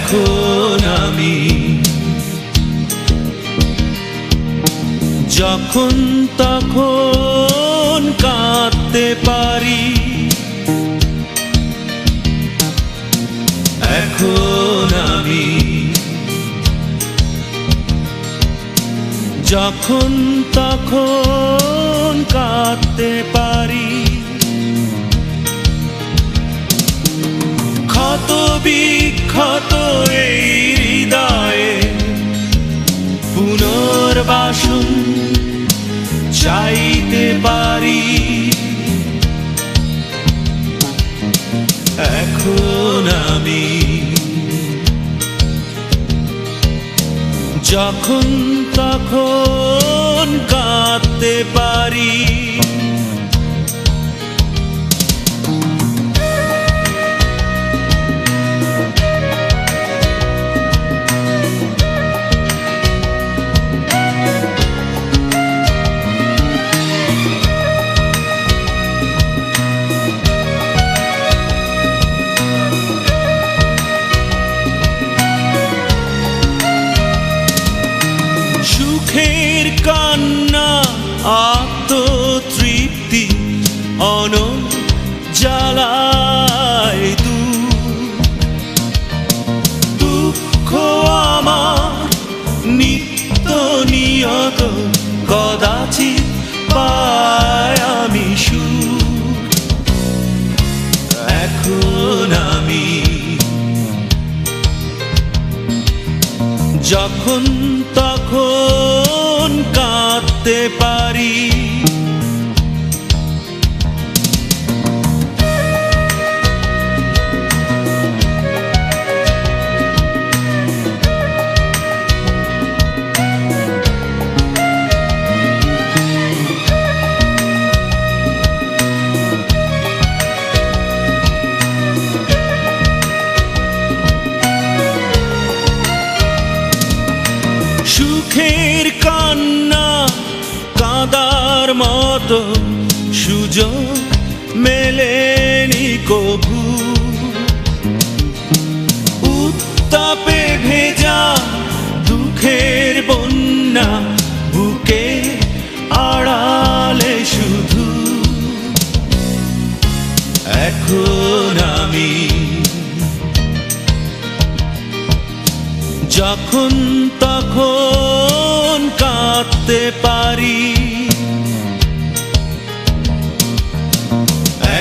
এখন আমি যখন তখন কাঁদতে পারি, এখন আমি যখন তখন কাঁদতে পারি। ক্ষত বিক্ষত এই হৃদয়ে পুনর্বাসন চাইতে পারি। এখন আমি যখন তখন কাঁদতে পারি। সুখের কান্না আত্মতৃপ্তি অনন্ত জ্বালায় দুঃখ আমার নিত্য নিয়ত কদাচিৎ পাই আমি সুখ। এখন আমি যখন তখন কাঁদতে পারি। সুখের কান্না কাঁদার মতো সুযোগ মেলেনি কভু। উত্তাপে ভেজা দুঃখের বন্যা বুকে আড়ালে শুধু। এখন আমি যখন তখন কাঁদতে পারি।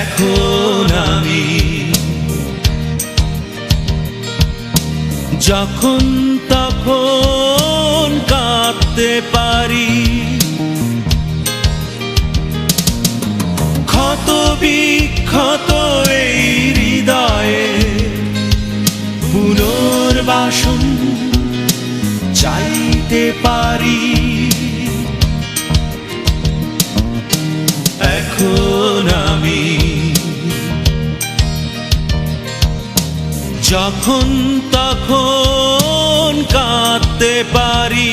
এখন আমি যখন তখন কাঁদতে পারি। ক্ষত বিক্ষত এই হৃদয়ে পুনর্বাসন চাইতে পারি। এখন আমি যখন তখন কাঁদতে পারি।